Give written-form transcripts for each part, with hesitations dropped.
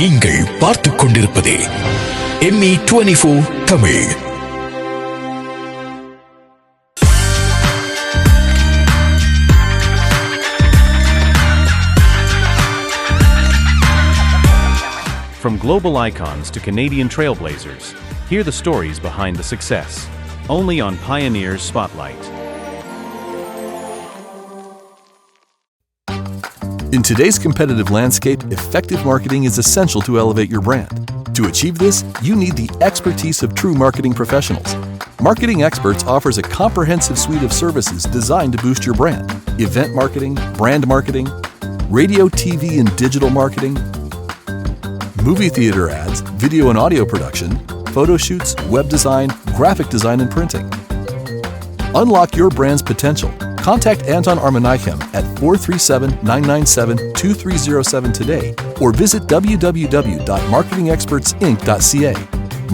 நீங்கள் பார்த்துக் கொண்டிருப்பது ME24 Tamil. From global icons to Canadian trailblazers, hear the stories behind the success. Only on Pioneers Spotlight. In today's competitive landscape, effective marketing is essential to elevate your brand. To achieve this, you need the expertise of true marketing professionals. Marketing Experts offers a comprehensive suite of services designed to boost your brand: event marketing, brand marketing, radio, TV, and digital marketing, movie theater ads, video and audio production, photo shoots, web design, graphic design, and printing. Unlock your brand's potential. Contact Anton Armanayam at 437-997-2307 today or visit www.marketingexpertsinc.ca.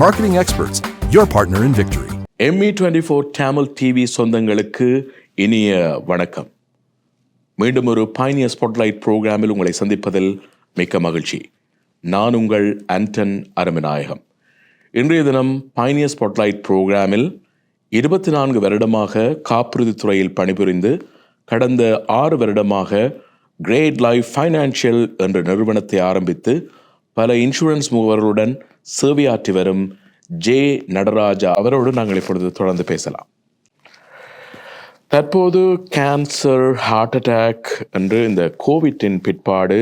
Marketing Experts, your partner in victory. ME24 Tamil TV சொந்தங்களுக்கு இனிய வணக்கம். மீண்டும் ஒரு Pioneer Spotlight புரோகிராமில் உங்களை சந்திப்பதில் மிக்க மகிழ்ச்சி. நான் உங்கள் ஆண்டன் அரமநாயகம். இன்றைய தினம் Pioneer Spotlight புரோகிராமில் 24 வருடமாக காப்புறுதி துறையில் பணிபுரிந்து கடந்த 6 வருடமாக கிரேட் லைஃப் ஃபைனான்ஷியல் என்ற நிறுவனத்தை ஆரம்பித்து பல இன்சூரன்ஸ் முகவர்களுடன் சேவையாற்றி வரும் ஜே நடராஜா அவரோடு நாங்கள் இப்பொழுது தொடர்ந்து பேசலாம். தற்போது கேன்சர், ஹார்ட் அட்டாக் என்று இந்த கோவிட்டின் பிற்பாடு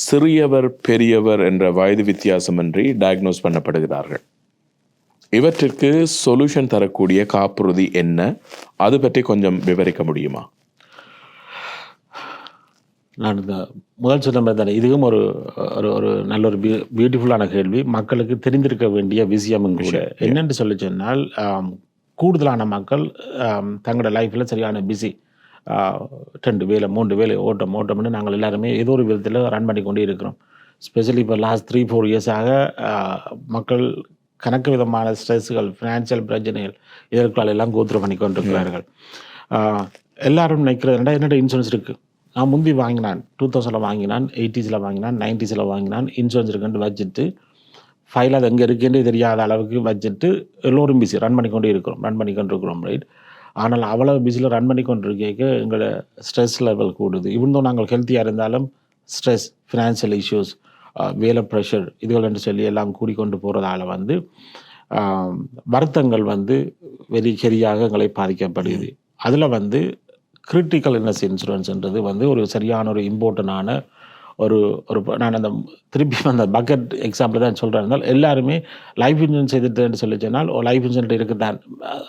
சிறியவர் பெரியவர் என்ற வயது வித்தியாசமின்றி டயக்னோஸ் பண்ணப்படுகிறார்கள். இவற்றிற்கு சொல்யூஷன் தரக்கூடிய காப்புறுதி என்ன, அது பற்றி கொஞ்சம் விவரிக்க முடியுமா? நான் இந்த முதல் சொன்ன மாதிரி தானே, இதுவும் ஒரு ஒரு நல்ல ஒரு பியூட்டிஃபுல்லான கேள்வி. மக்களுக்கு தெரிந்திருக்க வேண்டிய விஷயமும் கூட. என்னென்று சொல்லி சொன்னால், கூடுதலான மக்கள் தங்களோட லைஃப்பில் சரியான பிஸி, 2 வேலை 3 வேலை ஓட்டம்னு நாங்கள் எல்லாருமே ஏதோ ஒரு விதத்தில் ரன் பண்ணி கொண்டே இருக்கிறோம். ஸ்பெஷலி இப்போ லாஸ்ட் 3-4 இயர்ஸாக மக்கள் கணக்கு விதமான ஸ்ட்ரெஸ்ஸுகள், ஃபினான்ஷியல் பிரச்சனைகள், இதற்கால எல்லாம் கோத்ரூ பண்ணி கொண்டிருக்கிறார்கள். எல்லாரும் நினைக்கிறது என்னோட இன்சூரன்ஸ் இருக்குது, நான் முந்தி வாங்கினான், 2000 வாங்கினான், 80s வாங்கினான், 90s வாங்கினான், இன்சூரன்ஸ் இருக்குன்னு வச்சுட்டு ஃபைல் அது எங்கே இருக்குன்னு தெரியாத அளவுக்கு வச்சுட்டு எல்லோரும் பிஸி ரன் பண்ணி கொண்டே இருக்கிறோம், ரைட்? ஆனால் அவ்வளோ பிஸியில் ரன் பண்ணி கொண்டு இருக்க எங்களோட ஸ்ட்ரெஸ் லெவல் கூடுது. இவன் நாங்கள் ஹெல்த்தியாக இருந்தாலும் ஸ்ட்ரெஸ், ஃபினான்ஷியல் இஷ்யூஸ், வேலை ப்ரெஷர், இதுகள் என்று சொல்லி எல்லாம் கூடிக்கொண்டு போகிறதால வருத்தங்கள் சரியாக எங்களை பாதிக்கப்படுது. அதில் கிரிட்டிக்கல் இல்னஸ் இன்சூரன்ஸ்ன்றது ஒரு சரியான ஒரு இம்பார்ட்டண்டான ஒரு நான் அந்த திருப்பி அந்த பக்கெட் எக்ஸாம்பிள் தான் சொல்கிறேன். இருந்தால் எல்லாருமே லைஃப் இன்சூரன்ஸ் செய்துட்டு சொல்லி சொன்னால் லைஃப் இன்சூரன்ஸ் இருக்குது தான்,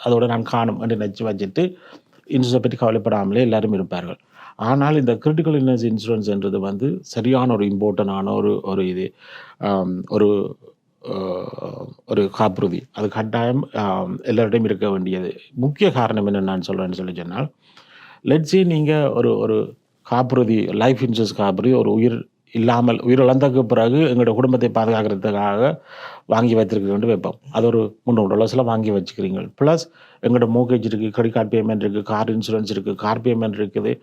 அதோட நான் காணும் என்று நினச்சி வச்சுட்டு இன்சூரன்ஸை பற்றி கவலைப்படாமலே எல்லாரும் இருப்பார்கள். ஆனால் இந்த கிரிட்டிக்கல் இல்னஸ் இன்சூரன்ஸ்ன்றது சரியான ஒரு இம்பார்ட்டண்டான ஒரு இது ஒரு காப்புறுதி. அது கட்டாயம் எல்லார்டையும் இருக்க வேண்டியது. முக்கிய காரணம் என்ன நான் சொல்கிறேன்னு சொல்லி சொன்னால், லெட்ஸே நீங்கள் ஒரு காப்புறுதி, லைஃப் இன்சூரன்ஸ் காப்புறுதி ஒரு உயிர் இழந்ததுக்கு பிறகு எங்களோட குடும்பத்தை பாதுகாக்கிறதுக்காக வாங்கி வைத்திருக்க வைப்போம். அது ஒரு $300 வாங்கி வச்சுக்கிறீங்க. ப்ளஸ் எங்களோட மோர்கேஜ் இருக்குது, கிரெடிட் கார்டு பேமெண்ட் இருக்குது, கார் இன்சூரன்ஸ் இருக்குது, கார் பேமெண்ட் இருக்குது,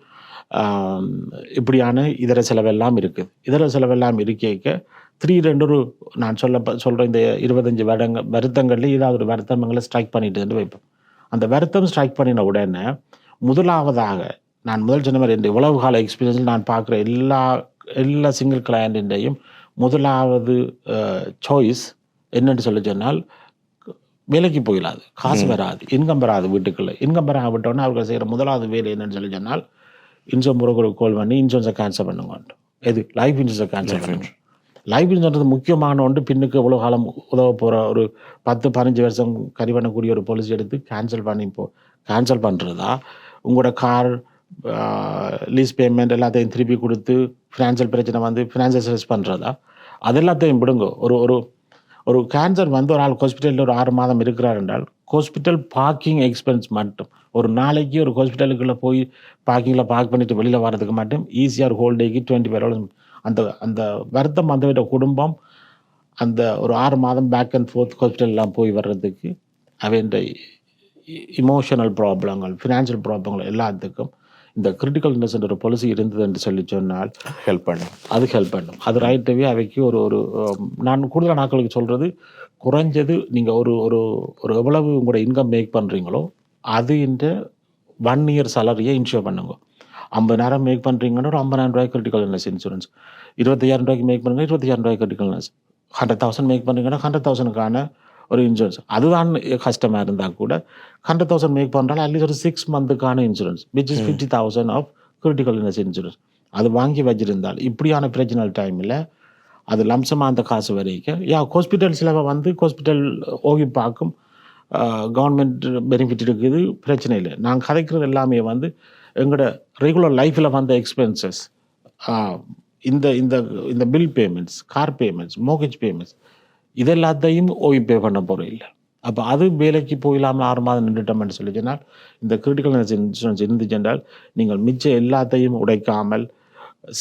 இப்படியான இதர செலவெல்லாம் இருக்குது. இதர செலவெல்லாம் இருக்க திடீரென்று நான் சொல்கிற இந்த 25 வருத்தங்கள்லேயே ஏதாவது ஒரு வருத்தம் எங்களை ஸ்ட்ரைக் பண்ணிட்டு வைப்போம். அந்த வருத்தம் ஸ்ட்ரைக் பண்ணின உடனே முதலாவதாக நான் முதல் சொன்ன மாதிரி உளவு கால எக்ஸ்பீரியன்ஸில் நான் பார்க்குற எல்லா சிங்கிள் கிளையண்ட்டையும் முதலாவது சாய்ஸ் என்னென்னு சொல்லி சொன்னால், வேலைக்கு போயிடாது, காசு வராது, இன்கம் வராது, வீட்டுக்குள்ளே இன்கம் வராக விட்டோன்னா அவர்கள் செய்கிற முதலாவது வேலை என்னென்னு சொல்லி சொன்னால், இன்சூரன்ஸ் புரோக்கருக்கு கால் பண்ணி இன்சூரன்ஸை கேன்சல் பண்ணுங்க. எது? லைஃப் இன்சூரன்ஸை கேன்சல் பண்ணுங்க. லைஃப் இன்சூரன்ஸ் முக்கியமான ஒன்று. பின்னுக்கு எவ்வளோ காலம் உதவ போகிற ஒரு 10-15 வருஷம் கறி பண்ணக்கூடிய ஒரு பாலிசி எடுத்து கேன்சல் பண்ணுறதா, உங்களோட கார் லீஸ் பேமெண்ட் எல்லாத்தையும் திருப்பி கொடுத்து ஃபினான்ஷியல் பிரச்சனை ஃபினான்ஷியல் ஸ்ட்ரெஸ் பண்ணுறதா, அது எல்லாத்தையும் விடுங்க. ஒரு கேன்சர் ஒரு ஆள் ஹாஸ்பிட்டலில் ஒரு 6 மாதம் இருக்கிறார் என்றால் ஹாஸ்பிட்டல் பார்க்கிங் எக்ஸ்பென்ஸ் மட்டும், ஒரு நாளைக்கு ஒரு ஹாஸ்பிட்டலுக்குள்ளே போய் பார்க்கிங்கில் பார்க் பண்ணிவிட்டு வெளியில் வர்றதுக்கு மட்டும் ஈஸியாக ஒரு ஹோல் டேக்கு $25. அந்த வருத்தம் விட குடும்பம் அந்த ஒரு 6 மாதம் பேக் அண்ட் ஃபோர்த் ஹாஸ்பிட்டல்லாம் போய் வர்றதுக்கு அவன் இமோஷனல் ப்ராப்ளங்கள், ஃபினான்ஷியல் ப்ராப்ளங்கள் எல்லாத்துக்கும் இந்த கிரிட்டிக்கல் இல்னஸ் என்ற ஒரு பாலிசி இருந்தது என்று சொல்லி சொன்னால் ஹெல்ப் பண்ணும். அது ஹெல்ப் பண்ணும். அது ரைட்டாகவே அவைக்கு ஒரு ஒரு நான் கூடுதலாக நாட்களுக்கு சொல்கிறது, குறைஞ்சது நீங்கள் ஒரு ஒரு ஒரு எவ்வளவு உங்களோட இன்கம் மேக் பண்ணுறீங்களோ அது இந்த 1 இயர் சேலரியை இன்ஷூர் பண்ணுங்க. 50,000 மேக் பண்ணுறீங்கன்னா ஒரு 50,000 ரூபாய் கிரிட்டிக்கல் இல்னஸ் இன்சூரன்ஸ், 25,000 ரூபாய்க்கு மேக் பண்ணுங்க 25,000 ரூபாய் கிரிட்டிக்கல் இல்னஸ், 100,000 மேக் பண்ணுறீங்கன்னா 100,000க்கான ஒரு இன்சூரன்ஸ். அதுதான் கஷ்டமாக இருந்தால் கூட 100,000 மேக் பண்ணுறாலும் அட்லீஸ்ட் ஒரு 6 மந்த்துக்கான insurance which is 50,000 of critical illness insurance அது வாங்கி வச்சிருந்தால் இப்படியான பிரச்சனை டைமில் அது லம்சமாக அந்த காசு வரைக்கும் ஹாஸ்பிட்டல்ஸில் வந்து ஹாஸ்பிட்டல் ஓகே பார்க்கும், கவர்மெண்ட் பெனிஃபிட் இருக்குது, பிரச்சனை இல்லை. நாங்கள் கதைக்கிறது எல்லாமே வந்து எங்களோட ரெகுலர் லைஃப்பில் வந்த எக்ஸ்பென்சஸ், இந்த இந்த இந்த bill payments, car payments, mortgage payments, இது எல்லாத்தையும் ஓய்வு பே பண்ண போகிறோம் இல்லை. அப்போ அது வேலைக்கு போயிடாமல் 6 மாதம் நின்றுட்டோம்னு சொல்லி சொன்னால் இந்த கிரிட்டிக்கல் இன்சூரன்ஸ் இருந்துச்சு என்றால் நீங்கள் மிச்சம் எல்லாத்தையும் உடைக்காமல்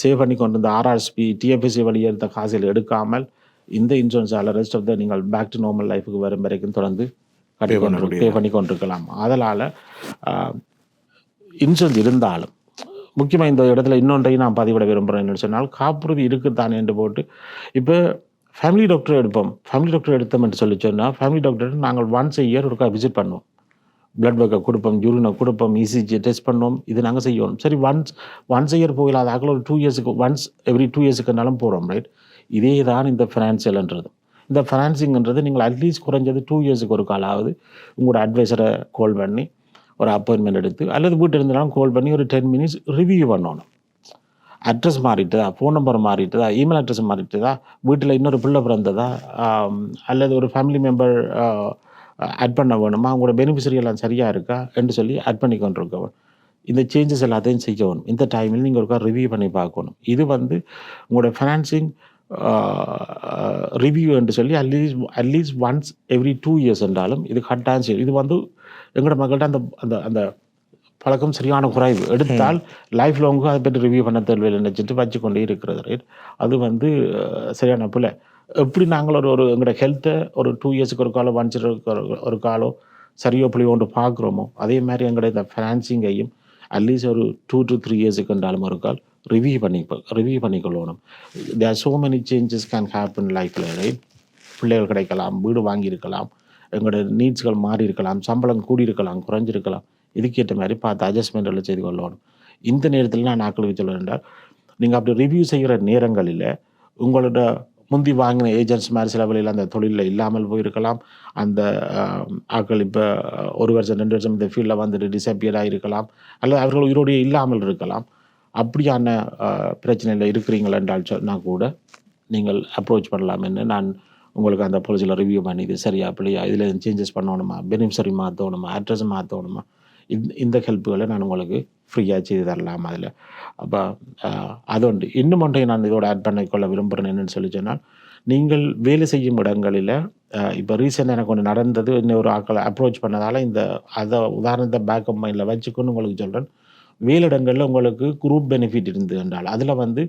சேவ் பண்ணி கொண்டு வந்த ஆர்ஆர்எஸ்பி டிஎஃப்எஸ்சி வழியாக எடுத்த காசில் எடுக்காமல் இந்த இன்சூரன்ஸால் ரெஸ்ட் ஆஃப் த நீங்கள் பேக் டு நார்மல் லைஃபுக்கு வரும் வரைக்கும் தொடர்ந்து பே பண்ணி கொண்டிருக்கலாம். அதனால் இன்சூரன்ஸ் இருந்தாலும் முக்கியமாக இந்த இடத்துல இன்னொன்றையும் நான் பதிவிட விரும்புகிறேன் என்னென்னு சொன்னால், காப்புறுதி இருக்குத்தானே என்று போட்டு இப்போ ஃபேமிலி டாக்டர் எடுப்போம். ஃபேமிலி டாக்டர் எடுத்தோம்னு சொல்லி சொன்னால் ஃபேமிலி டாக்டர் நாங்கள் ஒன்ஸ் a year ஒருக்கா விசிட் பண்ணுவோம், பிளட் ஒர்க்கை கொடுப்போம், யூரினை கொடுப்போம், இசிஜி டெஸ்ட் பண்ணுவோம், இது நாங்கள் செய்யணும். சரி, ஒன்ஸ் a year போகலாத ஆகல ஒரு 2 இயர்ஸுக்கு ஒன்ஸ் எவ்ரி 2 இயர்ஸுக்குனாலும் போகிறோம், ரைட்? இதே தான் இந்த ஃபினான்சியல்ன்றது. இந்த ஃபினான்சிங்ன்றது நீங்கள் அட்லீஸ்ட் குறைஞ்சது 2 இயர்ஸுக்கு ஒரு காலாவது உங்களோட அட்வைசரை கால் பண்ணி ஒரு அப்பாயின்மெண்ட் எடுத்து அல்லது வீட்டு இருந்தாலும் கால் பண்ணி ஒரு 10 minutes ரிவ்யூ பண்ணணும். அட்ரஸ் மாறிட்டுதா, ஃபோன் நம்பர் மாறிட்டுதா, இமெயில் அட்ரஸ் மாறிட்டுதா, வீட்டில் இன்னொரு பிள்ளை பிறந்ததா, அல்லது ஒரு ஃபேமிலி மெம்பர் ஆட் பண்ண வேணுமா, உங்களோட பெனிஃபிஷரி எல்லாம் சரியாக இருக்கா என்று சொல்லி ஆட் பண்ணி கொண்டிருக்கணும். இந்த சேஞ்சஸ் எல்லாத்தையும் செய்யணும். இந்த டைமில் நீங்கள் ஒருக்கா ரிவ்யூ பண்ணி பார்க்கணும். இது வந்து உங்களோட ஃபினான்சிங் ரிவ்யூ என்று சொல்லி அட்லீஸ்ட் ஒன்ஸ் எவ்ரி 2 years என்றாலும் இது கட்டாயம் செய்யும். இது வந்து எங்களோட மக்கள்கிட்ட அந்த அந்த அந்த பழக்கம் சரியான குறைவு. எடுத்தால் லைஃப் லாங்கும் அதை பற்றி ரிவ்யூ பண்ண தேவையில்லை நினச்சிட்டு வச்சு கொண்டே இருக்கிறது, ரைட்? அது வந்து சரியான பிள்ளை. எப்படி நாங்கள் ஒரு எங்களோட ஹெல்த்தை ஒரு 2 இயர்ஸுக்கு ஒரு காலம், 1 year ஒரு காலம் சரியோ புள்ளியோ ஒன்று பார்க்குறோமோ, அதே மாதிரி எங்களோட இந்த ஃபினான்சிங்கையும் அட்லீஸ்ட் ஒரு 2 to 3 yearsக்கு இருந்தாலும் ஒரு கால் ரிவ்யூ பண்ணிக்கொள்ளணும். There so many changes can happen லைஃப்பில், ரைட்? பிள்ளைகள் கிடைக்கலாம், வீடு வாங்கியிருக்கலாம், எங்களோட நீட்ஸ்கள் மாறி இருக்கலாம், சம்பளம் கூடியிருக்கலாம், குறைஞ்சிருக்கலாம். இதுக்கேற்ற மாதிரி பார்த்து அட்ஜஸ்ட்மெண்ட்டில் செய்து கொள்ளணும். இந்த நேரத்தில் நான் ஆக்களுக்கு சொல்ல வேண்டாம், நீங்கள் அப்படி ரிவ்யூ செய்கிற நேரங்களில் உங்களோட முந்தி வாங்கின ஏஜென்ட்ஸ் மாதிரி சில வழியில் அந்த தொழிலில் இல்லாமல் போயிருக்கலாம். அந்த ஆட்கள் இப்போ 1 வருஷம் 2 வருஷம் இந்த ஃபீல்டில் வந்துட்டு டிஸப்பியராக இருக்கலாம், அல்லது அவர்கள் உயிரோடையே இல்லாமல் இருக்கலாம். அப்படியான பிரச்சனையில் இருக்கிறீங்களா என்றால் சொன்னால் கூட நீங்கள் அப்ரோச் பண்ணலாம். என்று நான் உங்களுக்கு அந்த பாலிசியில் ரிவ்யூ பண்ணி இது சரியா பிள்ளையா, இதில் சேஞ்சஸ் பண்ணணுமா, பெனிஃபிஷரி மாற்றணுமா, அட்ரஸ் மாற்றணுமா, இந்த ஹெல்ப்புகளை நான் உங்களுக்கு ஃப்ரீயாக செய்து தரலாம் அதில். அப்போ அது ஒன்று. இன்னும் ஒன்றை நான் இதோட ஆட் பண்ணிக்கொள்ள விரும்புகிறேன் என்னென்னு சொல்லி சொன்னால், நீங்கள் வேலை செய்யும் இடங்களில் இப்போ ரீசெண்டாக எனக்கு ஒன்று நடந்தது, இன்னொரு ஆட்களை அப்ரோச் பண்ணதால் அதை உதாரணத்தை பேக்கப் மைண்டில் வச்சுக்கொண்டு உங்களுக்கு சொல்கிறேன். வேலையிடங்களில் உங்களுக்கு குரூப் பெனிஃபிட் இருந்து என்றால் அதில் வந்து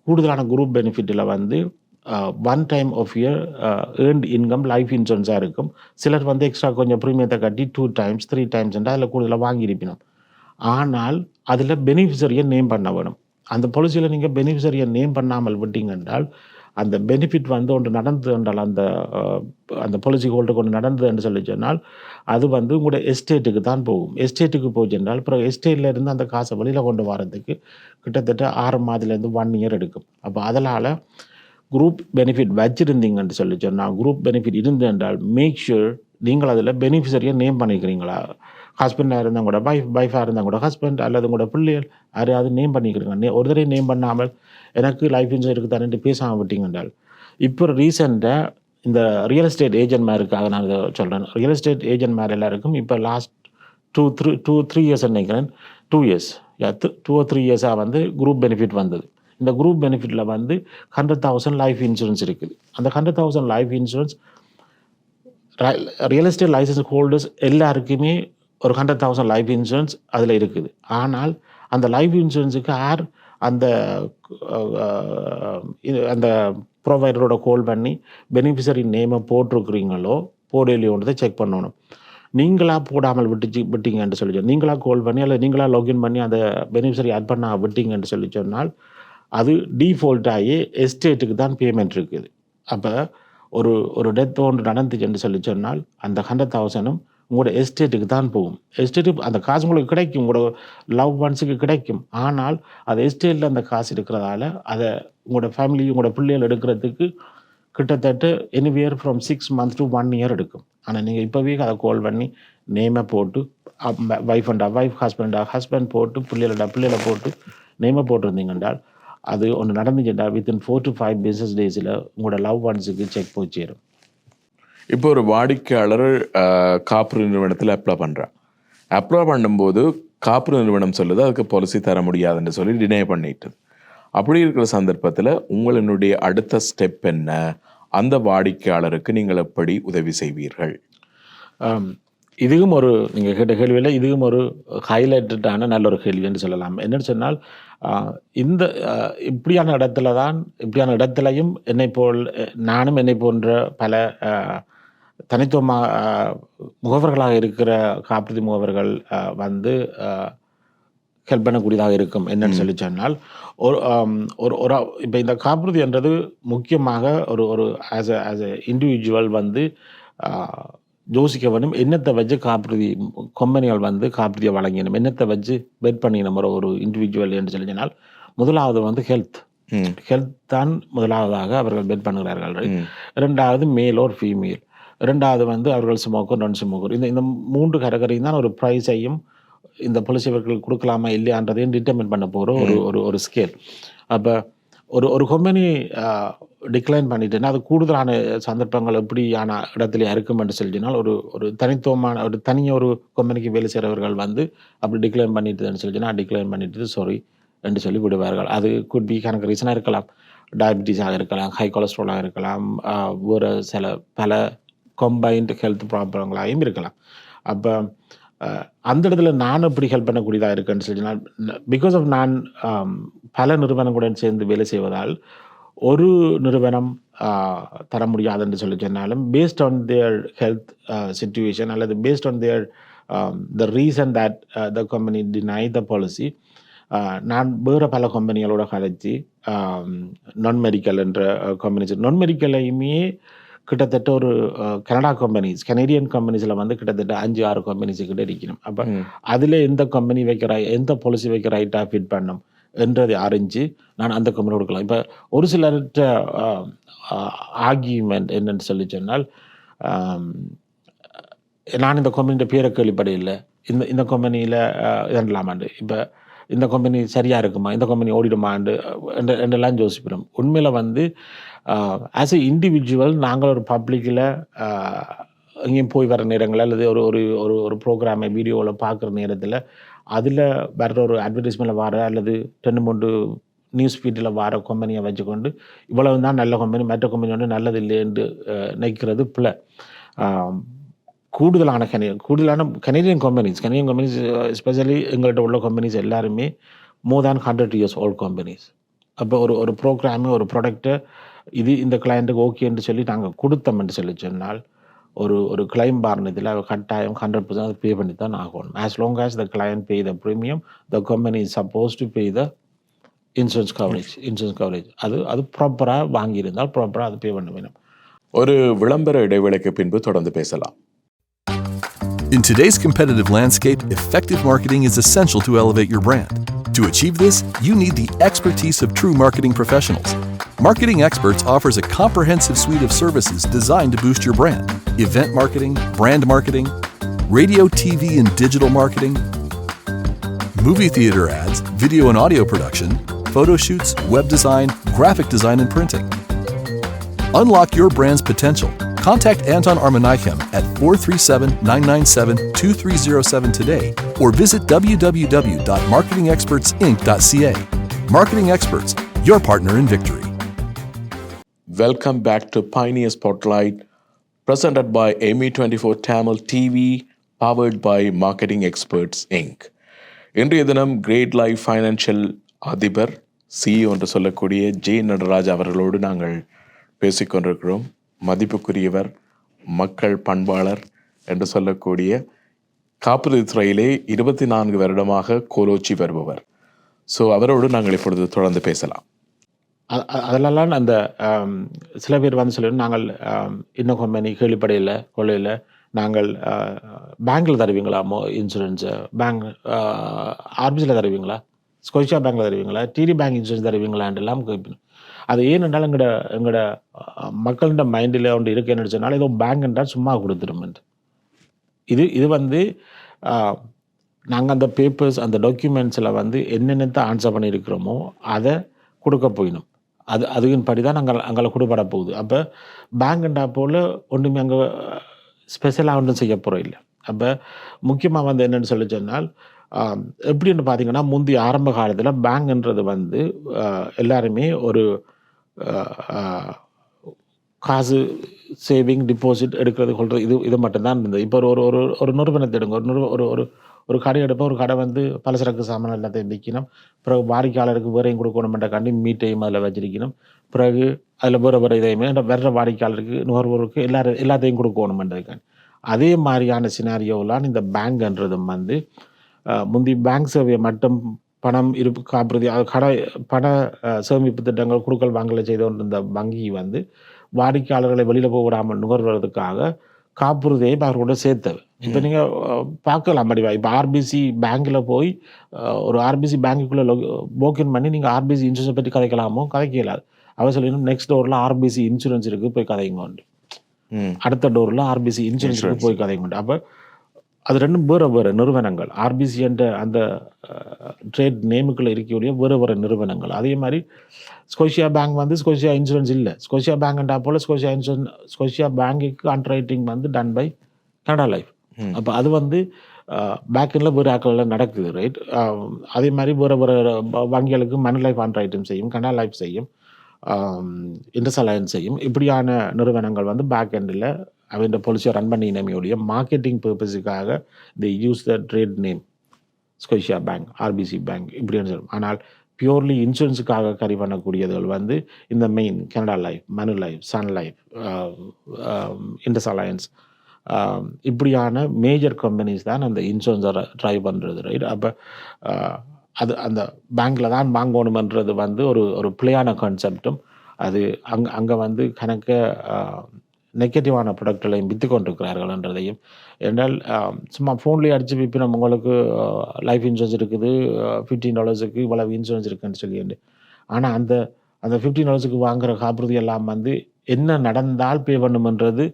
கூடுதலான குரூப் பெனிஃபிட்டில் வந்து 1 time of year earned income life இன்சூரன்ஸாக இருக்கும். சிலர் வந்து எக்ஸ்ட்ரா கொஞ்சம் ப்ரீமியத்தை கட்டி 2 times 3 times என்றால் அதில் கூடுதலாக வாங்கியிருப்பினோம். ஆனால் அதில் பெனிஃபிஷரியை நேம் பண்ண வேணும். அந்த பாலிசியில் நீங்கள் பெனிஃபிஷரியை நேம் பண்ணாமல் விட்டீங்க என்றால் அந்த பெனிஃபிட் வந்து ஒன்று நடந்தது என்றால் அந்த பாலிசி ஹோல்டருக்கு ஒன்று நடந்தது என்று சொல்லி சொன்னால் அது வந்து உங்களோட எஸ்டேட்டுக்கு தான் போகும். எஸ்டேட்டுக்கு போச்சு என்றால் அப்புறம் எஸ்டேட்டில் இருந்து அந்த காசை வெளியில் கொண்டு வரதுக்கு கிட்டத்தட்ட 6 மாதத்துலேருந்து 1 year எடுக்கும். அப்போ அதனால் குரூப் பெனிஃபிட் வச்சுருந்தீங்கன்னு சொல்லி சொன்னால், குரூப் பெனிஃபிட் இருந்து என்றால் மேக் ஷூர் நீங்கள் அதில் பெனிஃபிஷரியை நேம் பண்ணிக்கிறீங்களா. ஹஸ்பண்டாக இருந்தால் கூட வைஃபாக இருந்தால் கூட ஹஸ்பண்ட் அல்லது உங்களோட பிள்ளைகள் யாரையாவது நேம் பண்ணிக்கிறீங்க. ஒரு தடவை நேம் பண்ணாமல் எனக்கு லைஃப் இன்சூரன்ஸ் இருக்குது தானே பேசாமல் விட்டீங்க என்றால், இப்போ ரீசெண்டாக இந்த ரியல் எஸ்டேட் ஏஜென்ட் மேருக்காக நான் இதை சொல்கிறேன். ரியல் எஸ்டேட் ஏஜென்ட் மேர் எல்லாருக்கும் இப்போ லாஸ்ட் 2-3 years நினைக்கிறேன், 2 years 2 or 3 yearsஆக வந்து குரூப் பெனிஃபிட் வந்தது. இந்த குரூப் பெனிஃபிட்டில் வந்து 100,000 லைஃப் இன்சூரன்ஸ் இருக்குது. அந்த 100,000 life insurance real estate licence holders எல்லாருக்குமே ஒரு 100,000 லைஃப் இன்சூரன்ஸ் அதில் இருக்குது. ஆனால் அந்த லைஃப் இன்சூரன்ஸுக்கு யார் அந்த ப்ரொவைடரோட கால் பண்ணி பெனிஃபிஷரி நேமை போட்டிருக்கிறீங்களோ போடலையோன்றதை செக் பண்ணணும். நீங்களாக போடாமல் விட்டீங்கன்னு சொல்லி நீங்களாக கால் பண்ணி அல்லது நீங்களாக லாகின் பண்ணி அந்த பெனிஃபிஷரி ஆட் பண்ண விட்டீங்கன்னு சொல்லி சொன்னால் அது டீஃபால்ட் ஆகி எஸ்டேட்டுக்கு தான் பேமெண்ட் இருக்குது. அப்போ ஒரு டெத் ஒன்று நடந்துச்சுன்னு சொல்லி சொன்னால் அந்த 100,000 உங்களோட எஸ்டேட்டுக்கு தான் போகும். எஸ்டேட்டு அந்த காசு உங்களுக்கு கிடைக்கும், உங்களோட லவ் ஒன்ஸுக்கு கிடைக்கும். ஆனால் அது எஸ்டேட்டில் அந்த காசு இருக்கிறதால அதை உங்களோட ஃபேமிலி உங்களோட பிள்ளைகள் எடுக்கிறதுக்கு கிட்டத்தட்ட anywhere from 6 months to 1 year எடுக்கும். ஆனால் நீங்கள் இப்போவே அதை கால் பண்ணி நேமை போட்டு ஒய்ஃப் ஹஸ்பண்ட் போட்டு பிள்ளைகளை போட்டு நேமை போட்டிருந்தீங்க என்றால் அது ஒன்று நடந்துச்சுட்டால் வித்தின் 4 to 5 business days'ில் உங்களோட லவ் ஒன்ஸுக்கு செக் போய் சேரும். இப்போ ஒரு வாடிக்கையாளர் காப்புறுதி நிறுவனத்தில் அப்ளை பண்ணும்போது காப்புறுதி நிறுவனம் சொல்லுது அதுக்கு பாலிசி தர முடியாதுன்னு சொல்லி டினை பண்ணிட்டு, அப்படி இருக்கிற சந்தர்ப்பத்தில் உங்களுடைய அடுத்த ஸ்டெப் என்ன? அந்த வாடிக்கையாளருக்கு நீங்கள் எப்படி உதவி செய்வீர்கள்? இதுவும் ஒரு நீங்கள் கேட்ட கேள்வியில் இதுவும் ஒரு ஹைலைட்டடான நல்ல ஒரு கேள்வி என்று சொல்லலாம். என்னென்னு சொன்னால் இப்படியான இடத்துலையும் நானும் என்னை போன்ற பல தனித்துவமாக முகவர்களாக இருக்கிற காப்புறுதி முகவர்கள் வந்து ஹெல்ப் பண்ணக்கூடியதாக இருக்கும். என்னன்னு சொல்லி சொன்னால் இப்போ இந்த காப்புறுதி என்றது முக்கியமாக ஒரு ஆஸ் எ இண்டிவிஜுவல் வந்து யோசிக்க வேண்டும். என்னத்தை வச்சு காப்புறுதி கம்பெனிகள் வந்து காப்புறுதியை வழங்கினோம், என்னத்தை வச்சு பெட் பண்ணினோம் ஒரு இண்டிவிஜுவல் என்று சொல்லி சொன்னால் முதலாவது வந்து ஹெல்த் தான் முதலாவதாக அவர்கள் பெட் பண்ணுகிறார்கள். இரண்டாவது மேல் ஓர் ஃபீமேல், இரண்டாவது வந்து அவர்கள் ஸ்மோக்கர் நான் ஸ்மோக்கர். இந்த 3 கேட்டகரியும் தான் ஒரு ப்ரைஸையும் இந்த பாலிசி அவர்கள் கொடுக்கலாமா இல்லையான்றதையும் டிட்டர்மின் பண்ண போகிற ஒரு ஸ்கேல். அப்போ ஒரு கம்பெனி டிக்ளைன் பண்ணிட்டுன்னா அது கூடுதலான சந்தர்ப்பங்கள் எப்படியான இடத்துல இருக்கும் என்று சொல்லினால் ஒரு தனித்துவமான ஒரு கம்பெனிக்கு வேலை செய்கிறவர்கள் வந்து அப்படி டிக்ளைன் பண்ணிட்டுன்னு சொல்லிச்சுன்னா டிக்ளைன் பண்ணிட்டு சாரி என்று சொல்லி விடுவார்கள். அது குட் பி கணக்கு ரீசனாக இருக்கலாம், டயபிட்டிஸாக இருக்கலாம், ஹை கொலஸ்ட்ராலாக இருக்கலாம், வேறு பல கம்பைன்டு ஹெல்த் ப்ராப்ளங்களாகவும் இருக்கலாம். அப்போ அந்த இடத்துல நான் எப்படி ஹெல்ப் பண்ணக்கூடியதாக இருக்குன்னு சொல்லினால் பிகாஸ் ஆஃப் நான் பல நிறுவனங்களுடன் சேர்ந்து வேலை செய்வதால் ஒரு நிறுவனம் தர முடியாதுன்னு சொல்லி சொன்னாலும் based on their health situation அல்லது based on their the reason that the company deny the policy நான் வேறு பல கம்பெனிகளோட கதைச்சி நான் மெடிக்கல் என்ற கம்பெனிஸ் நான் கிட்டத்தட்ட ஒரு கனேடியன் கம்பெனிஸில் வந்து கிட்டத்தட்ட 5-6 கம்பெனிஸு கிட்ட இருக்கணும். அப்போ அதில் எந்த கம்பெனி எந்த பாலிசி வைக்க ரைட்டாக ஃபிட் பண்ணும் என்றதை அறிஞ்சு நான் அந்த கம்பெனி கொடுக்கலாம். இப்போ ஒரு சிலர்கிட்ட ஆர்கியூமெண்ட் என்னன்னு சொல்லி சொன்னால் நான் இந்த கம்பெனியோட பேரை கேள்விப்படையில்லை, இந்த கம்பெனியில் இதெல்லாமாண்டு, இப்போ இந்த கம்பெனி சரியாக இருக்குமா, இந்த கம்பெனி ஓடிடுமாண்டு என்றெல்லாம் யோசிப்போம். உண்மையில் வந்து ஆஸ் எ இண்டிவிஜுவல் நாங்கள் ஒரு பப்ளிக்கில் எங்கேயும் போய் வர நேரங்கள் அல்லது ஒரு ப்ரோக்ராமை வீடியோவில் பார்க்குற நேரத்தில் அதில் வர்ற ஒரு அட்வர்டைஸ்மெண்ட்டில் வர அல்லது 2-3 நியூஸ் ஃபீட்டில் வர கம்பெனியை வச்சுக்கொண்டு இவ்வளவு தான் நல்ல கம்பெனி மற்ற கம்பெனி வந்து நல்லது இல்லைன்னு நினைக்கிறது பிள்ளை. கூடுதலான கனேடியன் கம்பெனிஸ் எஸ்பெஷலி எங்கள்கிட்ட உள்ள கம்பெனிஸ் எல்லாருமே மோர் தேன் 100 years ஓல்ட் கம்பெனிஸ். அப்போ ஒரு ப்ரோக்ராமு ஒரு ப்ராடக்டை இந்த கிளைண்ட்டுக்கு ஓகேன்னு சொல்லி நாங்கள் கொடுத்தோம்னு சொல்லி சொன்னால் ஒரு கிளைம் பாருனதில் கட்டாயம் 100% பே பண்ணி தான் ஆகணும். As long as the client pay the premium the company is suppose to pay the insurance coverage. அது ப்ராப்பராக வாங்கியிருந்தால் ப்ராப்பராக அது பே பண்ண வேணும். ஒரு விளம்பர இடைவேளைக்கு பின்பு தொடர்ந்து பேசலாம். In today's competitive landscape, effective marketing is essential to elevate your brand. To achieve this, you need the expertise of true marketing professionals. Marketing Experts offers a comprehensive suite of services designed to boost your brand. Event marketing, brand marketing, radio, TV, and digital marketing, movie theater ads, video and audio production, photo shoots, web design, graphic design, and printing. Unlock your brand's potential. Contact Anton Armanaykem at 437-997-2307 today or visit www.marketingexpertsinc.ca. Marketing Experts, your partner in victory. Welcome back to Pioneer Spotlight, presented by ME24 Tamil TV, powered by Marketing Experts Inc. இன்றைய தினம் great life financial அதிபர் CEO என்று சொல்லக்கூடிய J Nataraj அவர்களோடு நாங்கள் பேசிக்கொண்டிருக்கிறோம். மதிப்புக்குரியவர், மக்கள் பண்பாளர், என்று சொல்லக்கூடிய காப்புறுதி துறையிலே 24 வருடமாக கோலோச்சி வருபவர். ஸோ அவரோடு நாங்கள் இப்பொழுது தொடர்ந்து பேசலாம். அதிலெல்லாம் அந்த சில பேர் வந்து சொல்லி நாங்கள் இன்னும் கம்பெனி கேள்விப்படையில் கொள்ளையில் நாங்கள் பேங்க்கில் தருவீங்களா இன்சூரன்ஸு, பேங்க் ஆர்பிசியில் தருவீங்களா, ஸ்கொய்ஷா பேங்க்கில் தருவீங்களா, டிடி பேங்க் இன்சூரன்ஸ் தருவீங்களான்னு எல்லாம் கேட்பேன். அது ஏனென்றால் எங்களோட மக்களோட மைண்டில் ஒன்று இருக்கு என்ன சொன்னால் ஏதோ பேங்க் என்றால் சும்மா கொடுத்துருமென்று. இது வந்து நாங்கள் அந்த பேப்பர்ஸ் அந்த டாக்குமெண்ட்ஸில் வந்து என்னென்னத்தை ஆன்சர் பண்ணியிருக்கிறோமோ அதை கொடுக்க போயிடும். அதுக்குன்னு படி தான் நாங்கள் அங்கே கொடுப்பட போகுது. அப்போ பேங்க்ண்டா போல் ஒன்றுமே அங்கே ஸ்பெஷலாக ஒன்றும் செய்ய போகிறோம் இல்லை. அப்போ முக்கியமாக வந்து என்னென்னு சொல்லி சொன்னால் எப்படின்னு பார்த்தீங்கன்னா முந்தைய ஆரம்ப காலத்தில் பேங்க்ன்றது வந்து எல்லாருமே ஒரு காசு சேவிங் டிபாசிட் எடுக்கிறது கொள்வது இது மட்டும்தான் இருந்தது. இப்போ ஒரு நிறுவனத்தை எடுங்க, ஒரு கடை எடுப்போம். ஒரு கடை வந்து பலசரக்கு சாமான் எல்லாத்தையும் விற்கணும். பிறகு வாடிக்கையாளருக்கு வேறையும் கொடுக்கணுமென்ற கண்டி மீட்டையும் அதில் வச்சிருக்கணும். பிறகு அதில் வேறு இதையுமே வேற வாடிக்கையாளருக்கு நுகர்வோருக்கு எல்லாத்தையும் கொடுக்கணுமென்றதுக்காண்டி அதே மாதிரியான சினாரியோலாம் இந்த பேங்க்ன்றதும் வந்து முந்தி பேங்க் சேவையை மட்டும் பணம் இருப்பு காப்புறுதி பண சேமிப்பு திட்டங்கள் குடுக்கல் வாங்கலை செய்து கொண்டிருந்த வங்கி வந்து வாடிக்கையாளர்களை வெளியில் போக விடாமல் நுகர்வதற்காக காப்புறுதியை அவர்களோட சேர்த்தது. இப்போ நீங்கள் பார்க்கலாம் படிவா. இப்போ ஆர்பிசி பேங்க்கில் போய் ஒரு ஆர்பிசி பேங்க்குள்ளே போக்கின் பண்ணி நீங்கள் ஆர்பிசி இன்சூரன்ஸை பற்றி கதைக்கலாமோ கதைக்க இயலாது. அவர் சொல்லணும் நெக்ஸ்ட் டோரில் ஆர்பிசி இன்சூரன்ஸ் இருக்குது போய் கதைங்க உண்டு, அடுத்த டோரில் ஆர்பிசி இன்சூரன்ஸுக்கு போய் கதைங்க உண்டு. அப்போ அது ரெண்டும் வேறு நிறுவனங்கள். ஆர்பிசி என்ற அந்த ட்ரேட் நேமுக்குள்ளே இருக்கக்கூடிய வேறு நிறுவனங்கள். அதே மாதிரி ஸ்கொய்ஷியா பேங்க் வந்து ஸ்கொய்ஷியா இன்சூரன்ஸ் இல்லை. ஸ்கொய்ஷியா பேங்க்ன்றா போல் ஸ்கொய்ஷியா பேங்குக்கு அண்டர்ரைட்டிங் வந்து டன் பை கனடா லைஃப். அப்போ அது வந்து பேக்கில் வேறு ஆக்களில் நடக்குது, ரைட். அதே மாதிரி வேறு வங்கிகளுக்கு மனி லைஃப் அண்டர்ரைட்டிங் செய்யும், கனடா லைஃப் செய்யும், இண்டஸ் அலையன்ஸ் செய்யும். இப்படியான நிறுவனங்கள் வந்து பேக் எண்டில் அவன் பாலிசியை ரன் பண்ணி இனமையுடைய மார்க்கெட்டிங் பர்பஸுக்காக the use the trade name Scotia bank, RBC bank இப்படின்னு சொல்லும். ஆனால் பியூர்லி இன்சூரன்ஸுக்காக கரி பண்ணக்கூடியதுகள் வந்து இந்த main Canada Life, Manulife, Sun Life, இண்டஸ் அலையன்ஸ் இப்படியான மேஜர் கம்பெனிஸ் தான் அந்த இன்சூரன்ஸை ட்ரை பண்ணுறது, ரைட். அப்போ அது அந்த பேங்க்கில் தான் வாங்கணுமன்றது வந்து ஒரு பிள்ளையான கான்செப்டும். அது அங்கே வந்து கணக்க நெகட்டிவான ப்ராடக்ட்களையும் விற்று கொண்டிருக்கிறார்கள்ன்றதையும். என்றால் சும்மா ஃபோன்லேயே அடித்து விற்பினோம் உங்களுக்கு லைஃப் இன்சூரன்ஸ் இருக்குது $15 இவ்வளவு இன்சூரன்ஸ் இருக்குன்னு சொல்லிட்டு. ஆனால் அந்த $15 வாங்குகிற காப்புறுதி எல்லாம் வந்து என்ன நடந்தால் பே பண்ணுமன்றது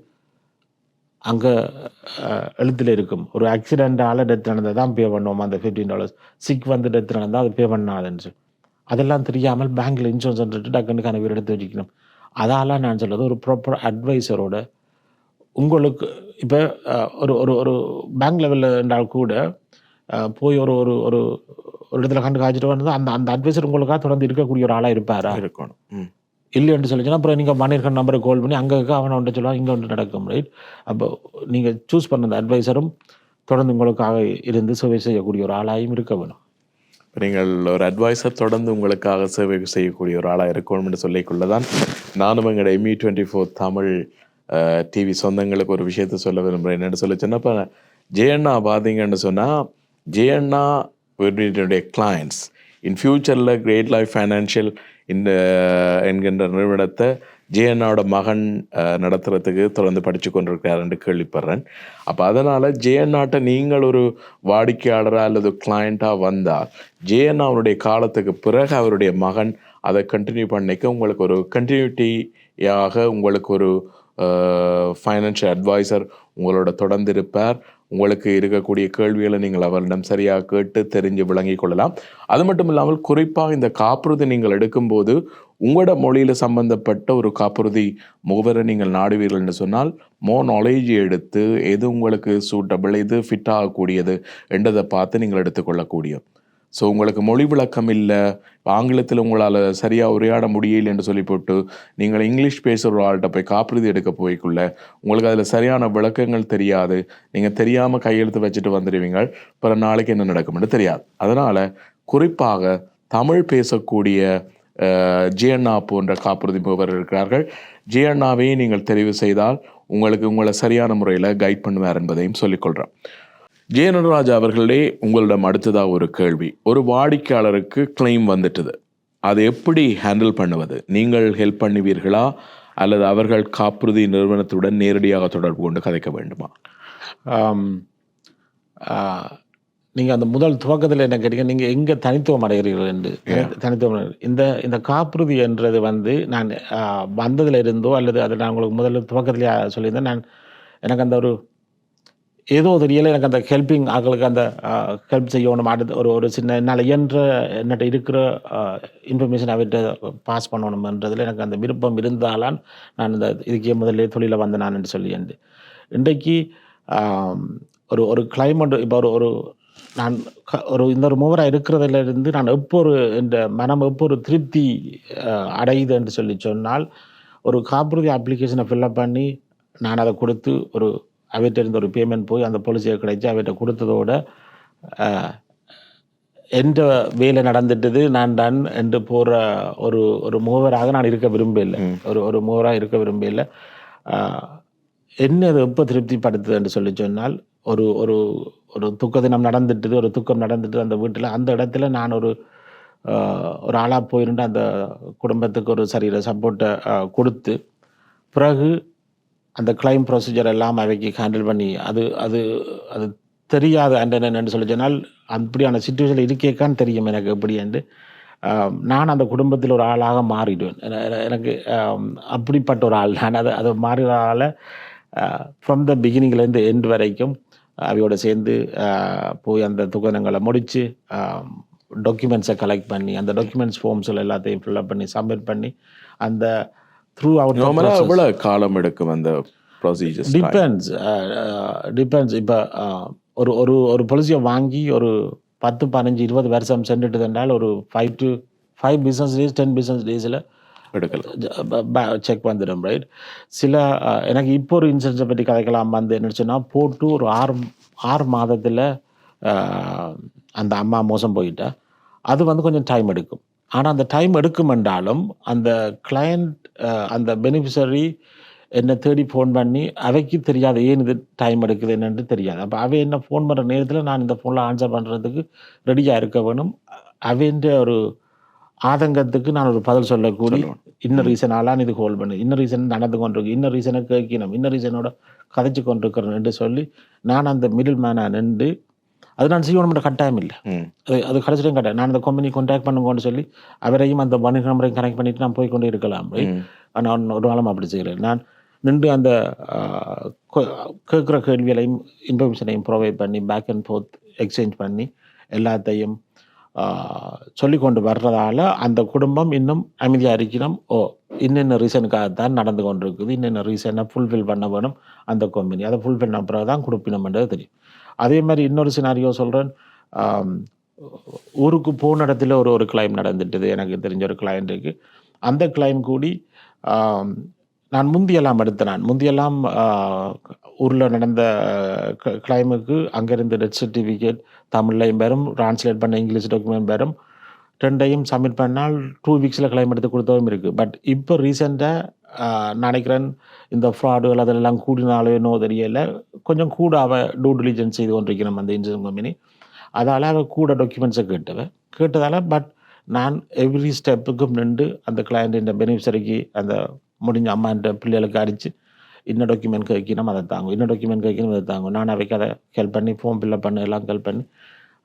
அங்கே எழுத்தில் இருக்கும். ஒரு ஆக்சிடென்ட்டால் டெத் நடந்தால் தான் பே பண்ணுவோம் அந்த $15. சிக் வந்து டெத் நடந்தால் அது பே பண்ணாதுன்னு சொல்லி அதெல்லாம் தெரியாமல் பேங்க்கில் இன்சூரன்ஸ் டக்குன்னு கனவு எடுத்து வச்சுக்கணும். அதால் நான் சொல்கிறது ஒரு ப்ராப்பர் அட்வைஸரோட உங்களுக்கு இப்போ ஒரு பேங்க் லெவலில் இருந்தால் கூட போய் ஒரு இடத்துல கண்டு காய்ச்சிட்டு வந்து அந்த அட்வைஸர் உங்களுக்காக தொடர்ந்து இருக்கக்கூடிய ஒரு ஆளாக இருப்பாரா இருக்கணும். இல்லைன்னு சொல்லிச்சுன்னா அப்புறம் நீங்கள் பண்ணியிருக்க நம்பரை கால் பண்ணி அங்கே அவனை ஒன்று சொல்லுவாங்க, இங்கே ஒன்று நடக்கும், ரைட். அப்போ நீங்கள் சூஸ் பண்ண அந்த அட்வைஸரும் தொடர்ந்து உங்களுக்காக இருந்து சேவை செய்யக்கூடிய ஒரு ஆளாயும் இருக்க வேணும். நீங்கள் ஒரு அட்வைஸர் தொடர்ந்து உங்களுக்காக சேவை செய்யக்கூடிய ஒரு ஆளாக இருக்கணும் என்று சொல்லிக்கொள்ளதான் நானும் எங்களோட ME24 தமிழ் டிவி சொந்தங்களுக்கு ஒரு விஷயத்த சொல்ல விரும்புகிறேன். என்னென்னு சொல்லி சொன்னால் இப்போ ஜெயண்ணா பார்த்தீங்கன்னு சொன்னால் ஜெயண்ணா கிளைண்ட்ஸ் இன் ஃபியூச்சரில் கிரேட் லைஃப் ஃபைனான்ஷியல் என்கின்ற நிறுவனத்தை ஜெயண்ணாவோட மகன் நடத்துறதுக்கு தொடர்ந்து படித்து கொண்டிருக்கிறார் என்று கேள்விப்படுறேன். அப்போ அதனால் ஜெயண்ணாட்ட நீங்கள் ஒரு வாடிக்கையாளராக அல்லது கிளைண்ட்டாக வந்தால் ஜெயண்ணாவுடைய காலத்துக்கு பிறகு அவருடைய மகன் அதை கண்டினியூ பண்ணிக்க உங்களுக்கு ஒரு கண்டினியூட்டியாக உங்களுக்கு ஒரு ஃபைனான்ஷியல் அட்வைசர் உங்களோட தொடர்ந்து இருப்பார். உங்களுக்கு இருக்கக்கூடிய கேள்விகளை நீங்கள் அவரிடம் சரியாக கேட்டு தெரிஞ்சு விளங்கி கொள்ளலாம். அது மட்டும் இல்லாமல் குறிப்பாக இந்த காப்புறுதி நீங்கள் எடுக்கும்போது உங்களோட மொழியில் சம்பந்தப்பட்ட ஒரு காப்புறுதி முகவரை நீங்கள் நாடுவீர்கள் என்று சொன்னால் நாலேஜ் எடுத்து எது உங்களுக்கு சூட்டபிள், எது ஃபிட் ஆகக்கூடியது என்றதை பார்த்து நீங்கள் எடுத்துக்கொள்ளக்கூடிய. ஸோ உங்களுக்கு மொழி விளக்கம் இல்லை, ஆங்கிலத்தில் உங்களால் சரியாக உரையாட முடியல என்று சொல்லி போட்டு நீங்கள் இங்கிலீஷ் பேசுகிற ஆள்கிட்ட போய் காப்புறுதி எடுக்க போய்க்குள்ள உங்களுக்கு அதில் சரியான விளக்கங்கள் தெரியாது, நீங்கள் தெரியாமல் கையெழுத்து வச்சுட்டு வந்துடுவீங்க, பிற நாளைக்கு என்ன நடக்கும்னு தெரியாது. அதனால் குறிப்பாக தமிழ் பேசக்கூடிய ஜியண்ணா போன்ற காப்புறுதி முகவர் இருக்கிறார்கள். ஜியண்ணாவை நீங்கள் தெரிவு செய்தால் உங்களுக்கு உங்களை சரியான முறையில் கைட் பண்ணுவார் என்பதையும் சொல்லிக்கொள்கிறேன். ஜெயநடராஜா அவர்களே, உங்களிடம் அடுத்ததாக ஒரு கேள்வி. ஒரு வாடிக்கையாளருக்கு கிளைம் வந்துட்டுது, அதை எப்படி ஹேண்டில் பண்ணுவது? நீங்கள் ஹெல்ப் பண்ணுவீர்களா அல்லது அவர்கள் காப்புறுதி நிறுவனத்துடன் நேரடியாக தொடர்பு கொண்டு கதைக்க வேண்டுமா? நீங்கள் அந்த முதல் துவக்கத்தில் என்ன கேட்டீங்க, நீங்கள் எங்கே தனித்துவம் அடைகிறீர்கள் என்று. தனித்துவம் இந்த காப்புறுதி என்றது நான் வந்ததில் இருந்தோ அல்லது அதை நான் உங்களுக்கு முதல்ல துவக்கத்திலே சொல்லியிருந்தேன். எனக்கு அந்த ஒரு ஏதோ தெரியல, எனக்கு அந்த ஹெல்பிங் ஆக்களுக்கு அந்த ஹெல்ப் செய்யணும், அடுத்து ஒரு சின்ன என்னால் என்னட்ட இருக்கிற இன்ஃபர்மேஷன் அவர்கிட்ட பாஸ் பண்ணணும்ன்றதில் எனக்கு அந்த விருப்பம் இருந்தாலான் நான் இந்த இதுக்கே முதல்ல தொழிலில் வந்தேன் நான் என்று சொல்லி. இன்றைக்கு ஒரு கிளைமேட் இப்போ நான் இந்த ஒரு மூவராக இருக்கிறதுலேருந்து நான் இந்த மனம் ஒரு திருப்தி அடையுது என்று சொன்னால், ஒரு காப்புறுதி அப்ளிகேஷனை ஃபில்லப் பண்ணி நான் அதை கொடுத்து அவர்கிட்ட இருந்த ஒரு பேமெண்ட் போய் அந்த பாலிசியை கிடைச்சி அவர்கிட்ட கொடுத்ததோட எந்த வேலை நடந்துட்டது நான் டன் என்று போகிற ஒரு மூவராக நான் இருக்க விரும்பவில்லை. ஒரு மூவராக இருக்க விரும்பவில்லை. என்ன அது எப்போ திருப்திப்படுத்துது என்று சொன்னால், ஒரு துக்க தினம் நடந்துட்டுது, ஒரு துக்கம் நடந்துட்டு அந்த வீட்டில், அந்த இடத்துல நான் ஒரு ஆளாக போயிருந்து அந்த குடும்பத்துக்கு ஒரு சரீர சப்போர்ட்டை கொடுத்து, பிறகு அந்த கிளைம் ப்ரொசீஜர் எல்லாம் அவைக்கு ஹேண்டில் பண்ணி அது அது அது தெரியாது என்னென்னு சொன்னால், அப்படியான சுச்சுவேஷனில் இருக்கேக்கான்னு தெரியும் எனக்கு எப்படி என்று நான் அந்த குடும்பத்தில் ஒரு ஆளாக மாறிடுவேன். எனக்கு அப்படிப்பட்ட ஒரு ஆள் நான். அதை மாறினால ஃப்ரம் த பிகினிங்லேருந்து எண்ட் வரைக்கும் அவையோட சேர்ந்து போய் அந்த துகனங்களை முடித்து டாக்குமெண்ட்ஸை கலெக்ட் பண்ணி அந்த டாக்குமெண்ட்ஸ் ஃபார்ம்ஸில் எல்லாத்தையும் ஃபில்அப் பண்ணி சப்மிட் பண்ணி அந்த த்ரூ அவுட் எவ்வளோ காலம் எடுக்கும் அந்த ப்ரொசீஜர்? டிபெண்ட்ஸ். இப்போ ஒரு பாலிசியை வாங்கி ஒரு 10, 15, 20 வருஷம் சென்றுட்டு என்றால் ஒரு 5 பிஸ்னஸ் டேஸ் 10 பிஸ்னஸ் டேஸில் செக் வந்துடும், ரைட்? சில எனக்கு இப்போ ஒரு இன்சூரன்ஸை பற்றி கதைக்கலாம் என்ன சொன்னால், போட்டு ஒரு 6 மாதத்தில் அந்த அம்மா மோசம் போயிட்டா அது கொஞ்சம் டைம் எடுக்கும். ஆனால் அந்த டைம் எடுக்கும் என்றாலும் அந்த கிளையண்ட் அந்த பெனிஃபிஷரி என்னை தேடி ஃபோன் பண்ணி அவைக்கு தெரியாது ஏன் இது டைம் எடுக்குது என்னன்னு தெரியாது. அப்போ அவை என்ன ஃபோன் பண்ணுற நேரத்தில் நான் இந்த ஃபோனில் ஆன்சர் பண்ணுறதுக்கு ரெடியாக இருக்க வேணும். அவைன்ற ஒரு ஆதங்கத்துக்கு நான் ஒரு பதில் சொல்லக்கூடிய இன்னும் ரீசனாலாம் இது ஹோல்ட் பண்ணு, இன்னும் ரீசன் நடந்து கொண்டிருக்கு, இன்னும் ரீசனை கேட்கணும், இன்னும் ரீசனோட கதைச்சு கொண்டிருக்கிறேன் என்று சொல்லி நான் அந்த மிடில் மேனாக நின்று அது நான் செய்யணும்ன்ற கட்டாயம் இல்லை. அது கடைசியும் கட்டாயம். நான் அந்த கம்பெனி கான்டாக்ட் பண்ணுங்கன்னு சொல்லி அவரையும் அந்த வணிக நம்பரையும் கனெக்ட் பண்ணிட்டு நான் போய் கொண்டே இருக்கலாம். நான் ஒரு நாளும் அப்படி செய்கிறேன். நான் நின்று அந்த கேட்குற கேள்விகளையும் இன்ஃபர்மேஷனையும் ப்ரொவைட் பண்ணி பேக் அண்ட் ஃபோர்த் எக்ஸ்சேஞ்ச் பண்ணி எல்லாத்தையும் சொல்லி கொண்டு வர்றதால அந்த குடும்பம் இன்னும் அமைதியாக இருக்கணும். இன்னென்ன ரீசனுக்காகத்தான் நடந்து கொண்டு இருக்குது, இன்னென்ன ரீசனை ஃபுல்ஃபில் பண்ண வேணும் அந்த கம்பெனி, அதை ஃபுல்ஃபில் பண்ண பிறகு தான் கொடுப்பினோம்ன்றது தெரியும். அதே மாதிரி இன்னொரு சினாரியோ சொல்கிறேன். ஊருக்கு போன இடத்துல ஒரு கிளைம் நடந்துட்டுது, எனக்கு தெரிஞ்ச ஒரு கிளைண்ட்டுக்கு. அந்த கிளைம் கூடி நான் முந்தியெல்லாம் ஊரில் நடந்த கிளைமுக்கு அங்கேருந்து டெத் சர்டிஃபிகேட் தமிழ்லையும் பெறும், ட்ரான்ஸ்லேட் பண்ண இங்கிலீஷ் டாக்குமெண்ட் பெறும், 2ஐயும் சப்மிட் பண்ணால் 2 வீக்ஸில் கிளைம் எடுத்து கொடுத்தவும் இருக்குது. பட் இப்போ ரீசெண்டாக நினைக்கிறேன் இந்த ஃப்ராடுகள் அதெல்லாம் கூடினாலேனோ தெரியல, கொஞ்சம் கூட அவள் டூ டிலிஜென்ஸ் செய்து கொண்டிருக்கிறோம் அந்த இன்சூரன்ஸ் கம்பெனி. அதால் அவள் கூட டாக்குமெண்ட்ஸை கேட்டதால் பட் நான் எவ்ரி ஸ்டெப்புக்கும் நின்று அந்த கிளையண்ட் பெனிஃபிஷரிக்கு அந்த முடிஞ்ச அம்மான்ற பிள்ளைகளுக்கு அடித்து இன்னும் டாக்குமெண்ட் கேட்கணும் அதை தாங்கும், இன்னும் டாக்குமெண்ட் கேட்கணும் அதை தாங்கும். நான் அவைக்கு அதை ஹெல்ப் பண்ணி ஃபார்ம் ஃபில்அப் பண்ணி எல்லாம் ஹெல்ப் பண்ணி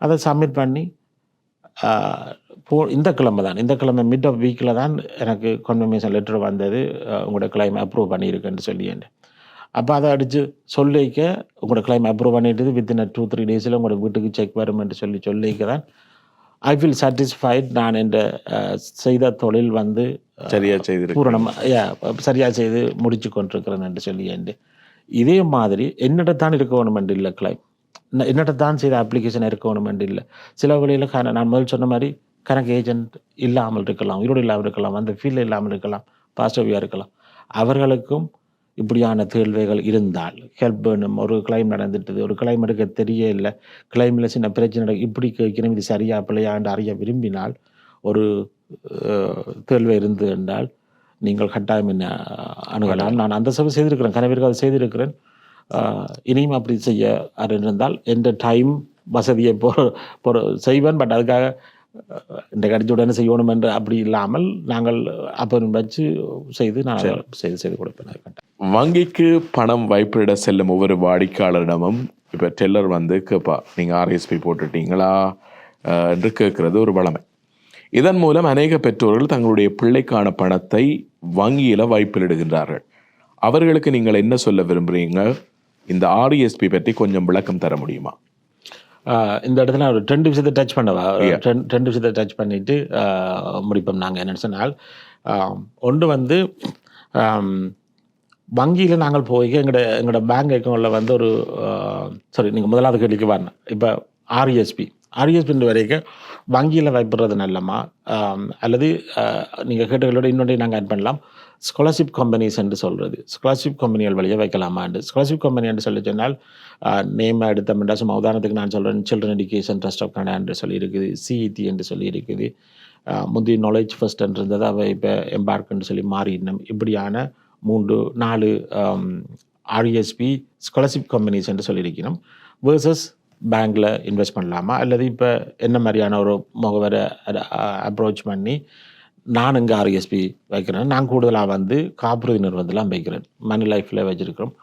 அதை சப்மிட் பண்ணி இந்த கிழமை மிட் ஆஃப் வீக்கில் தான் எனக்கு கன்ஃபர்மேஷன் லெட்டர் வந்தது, உங்களோட கிளைம் அப்ரூவ் பண்ணியிருக்கேன்னு சொல்லியேன். அப்போ அதை அடித்து சொல்லிக்க உங்களோட கிளைம் அப்ரூவ் பண்ணிட்டு வித்தின் 2-3 டேஸில் உங்களோட வீட்டுக்கு செக் வரும் என்று சொல்லிக்க தான் ஐ ஃபீல் சாட்டிஸ்ஃபைட். நான் என்ற செய்த தொழில் சரியாக செய்து முடிச்சு கொண்டிருக்கிறேன் என்று சொல்லியேன். இதே மாதிரி என்னிடத்தான் இருக்க வேணும் என்று இல்லை, கிளைம் என்னிடத்தான் செய்த அப்ளிகேஷன் இருக்க வேணும் என்று இல்லை. சில வழியில் நான் முதல் சொன்ன மாதிரி கணக்கு ஏஜென்ட் இல்லாமல் இருக்கலாம், உயிரோடு இல்லாமல் இருக்கலாம், அந்த ஃபீல்டில் இல்லாமல் இருக்கலாம், பாசிட்டிவாக இருக்கலாம். அவர்களுக்கும் இப்படியான தேர்வுகள் இருந்தால் ஹெல்ப் வேணும். ஒரு கிளைம் நடந்துட்டுது, ஒரு கிளைம் எடுக்க தெரிய இல்லை, கிளைமில் சின்ன பிரச்சனை இப்படி கேட்கணும், இது சரியா பிள்ளையாண்டு அறிய விரும்பினால் ஒரு தேர்வு இருந்து என்றால் நீங்கள் கட்டாயம் என்ன அணுகலாம். நான் அந்த சபை செய்திருக்கிறேன், கனவிற்கு அதை செய்திருக்கிறேன். இனியும் அப்படி செய்ய இருந்தால் எந்த டைம் வசதியை செய்வேன். பட் அதுக்காக இந்த கடிச்சுடனே செய்யணும் என்று அப்படி இல்லாமல் நாங்கள் அப்போ வச்சு செய்து நான் செய்து கொடுப்பேன். வங்கிக்கு பணம் வைப்பிட செல்லும் ஒவ்வொரு வாடிக்கையாளரிடமும் இப்போ டெல்லர் வந்து கேட்பா, நீங்கள் ஆர்எஸ்பி போட்டுட்டீங்களா என்று கேட்கறது ஒரு வளமை. இதன் மூலம் அநேக பெற்றோர்கள் தங்களுடைய பிள்ளைக்கான பணத்தை வங்கியில் வைப்பிலிடுகின்றார்கள். அவர்களுக்கு நீங்கள் என்ன சொல்ல விரும்புகிறீங்க? இந்த ஆர்எஸ்பி பற்றி கொஞ்சம் விளக்கம் தர முடியுமா? இந்த இடத்துல ஒரு 2 விஷயத்தை டச் பண்ணவா, 2 விஷயத்தை டச் பண்ணிட்டு முடிப்போம். நாங்கள் என்ன சொன்னால், ஒன்று வந்து வங்கியில் நாங்கள் போய் எங்களோட பேங்க் அக்கௌண்ட்டில் வந்து ஒரு நீங்கள் முதலாவது கேள்விக்கு வரணும். இப்போ ஆர்எஸ்பின்ற வரைக்கும் வங்கியில் வைப்படுறது நல்லமா, அல்லது நீங்கள் கேட்டகளோட இன்னொன்றை நாங்கள் ஆட் பண்ணலாம், ஸ்காலர்ஷிப் கம்பெனிஸ் என்று சொல்கிறது. ஸ்காலர்ஷிப் கம்பெனிகள் வழியாக வைக்கலாமாண்டு. ஸ்காலர்ஷிப் கம்பெனி என்று சொல்லி சொன்னால் நேம் எடுத்தோம்னா, சும்மா உதாரணத்துக்கு நான் சொல்கிறேன், children education trust of Canada என்று சொல்லி இருக்குது, சிஇடி என்று சொல்லி இருக்குது, முந்தைய நாலேஜ் ஃபர்ஸ்ட் என்று இருந்தது, அவை இப்போ எம்பார்க்னு சொல்லி மாறிடணும். இப்படியான 3-4 ஆர்எஸ்பி ஸ்காலர்ஷிப் கம்பெனிஸ் என்று சொல்லியிருக்கணும். வேர்சஸ் பேங்க்கில் இன்வெஸ்ட் பண்ணலாமா, அல்லது இப்போ என்ன மாதிரியான ஒரு முகவரை அப்ரோச் பண்ணி நான் இங்கே ஆர்எஸ்பி வைக்கிறேன். நான் கூடுதலாக வந்து காப்புறுதி நிறுவனத்தெலாம் வைக்கிறேன். மணி லைஃப்பில் வச்சுருக்கிறோம்,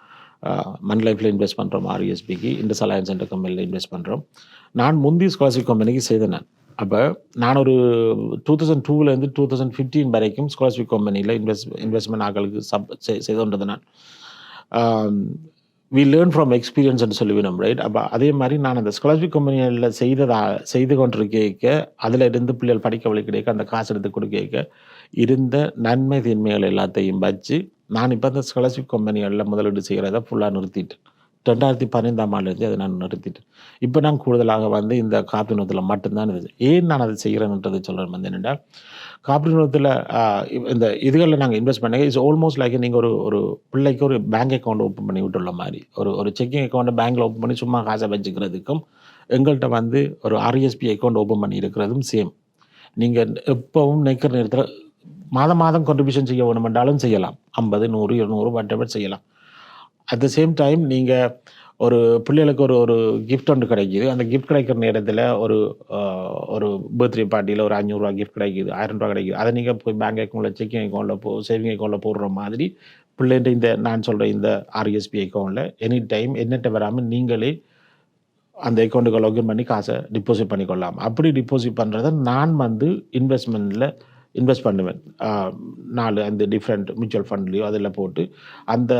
மணி லைஃப்பில் இன்வெஸ்ட் பண்ணுறோம். ஆர்எஸ்பிக்கு இண்டஸ் அலையன்ஸ் என்ற கம்பெனியில் இன்வெஸ்ட் பண்ணுறோம். நான் முந்தைய ஸ்காலர்ஷிப் கம்பெனிக்கு செய்தேன். அப்போ நான் ஒரு 2002 2015 வரைக்கும் ஸ்காலர்ஷிப் கம்பெனியில் இன்வெஸ்ட்மெண்ட் ஆக்களுக்கு செய்து கொண்டது. நான் வி லேர்ன் ஃப்ரம் எக்ஸ்பீரியன்ஸ் என்று சொல்லுவேன், ரைட்? அப்போ அதே மாதிரி நான் அந்த ஸ்காலர்ஷிப் கம்பெனியில் செய்து கொண்டிருக்க, அதில் இருந்து பிள்ளைகள் படிக்க வழி கிடைக்க, அந்த காசு எடுத்து கொடுக்க இருந்த நன்மை தீன்மைகள் எல்லாத்தையும் வச்சு நான் இப்போ அந்த ஸ்காலர்ஷிப் கம்பெனிகளில் முதலீடு செய்கிறத ஃபுல்லாக நிறுத்திட்டேன். 2015 ஆண்டுலேருந்து அதை நான் நிறுத்திட்டேன். இப்போ நான் கூடுதலாக வந்து இந்த காப்பீடு நிறுவனத்தில் மட்டும்தான் இது. ஏன் நான் அதை செய்கிறேன்ன்றது சொல்கிறேன் வந்து என்னென்னா, காப்பீடு நிறுவனத்தில் இந்த இதுகளில் நாங்கள் இன்வெஸ்ட் பண்ணி இட்ஸ் ஆல்மோஸ்ட் லைக் நீங்கள் ஒரு பிள்ளைக்கு ஒரு பேங்க் அக்கௌண்ட் ஓப்பன் பண்ணி விட்டுள்ள மாதிரி, ஒரு செக்கிங் அக்கௌண்ட்டை பேங்க்கில் ஓப்பன் பண்ணி சும்மா காசை வச்சுக்கிறதுக்கும் எங்கள்கிட்ட வந்து ஒரு ஆர்எஸ்பி அக்கௌண்ட் ஓப்பன் பண்ணி இருக்கிறதும் சேம். நீங்கள் எப்பவும் நிற்கிற நேரத்தில் மாதம் கான்ட்ரிபியூஷன் செய்ய வேணுமென்றாலும் செய்யலாம். 50, 100, 200 வாட்டெவர் செய்யலாம். அட் த சேம் டைம் நீங்கள் ஒரு பிள்ளைகளுக்கு ஒரு கிஃப்ட் ஒன்று கிடைக்கிது. அந்த கிஃப்ட் கிடைக்கிற நேரத்தில் ஒரு பர்த்டே பார்ட்டியில் ஒரு 500 ரூபா கிஃப்ட் கிடைக்கிது, 1000 ரூபா கிடைக்கிது. அதை நீங்கள் போய் பேங்க் அக்கௌண்ட்டில், செக்கிங் அக்கௌண்ட்டில், சேவிங் அக்கௌண்ட்டில் போடுற மாதிரி பிள்ளைன்ற இந்த நான் சொல்கிற இந்த ஆர்எஸ்பி அக்கௌண்ட்டில் எனி டைம் என்னட்ட வராமல் நீங்களே அந்த அக்கௌண்ட்டுக்கு லாகின் பண்ணி காசை டிபாசிட் பண்ணிக்கொள்ளலாம். அப்படி டிபாசிட் பண்ணுறதை நான் வந்து இன்வெஸ்ட்மெண்ட்டில் இன்வெஸ்ட் பண்ணுவேன். 4-5 டிஃப்ரெண்ட் மியூச்சுவல் ஃபண்ட்லேயோ அதில் போட்டு அந்த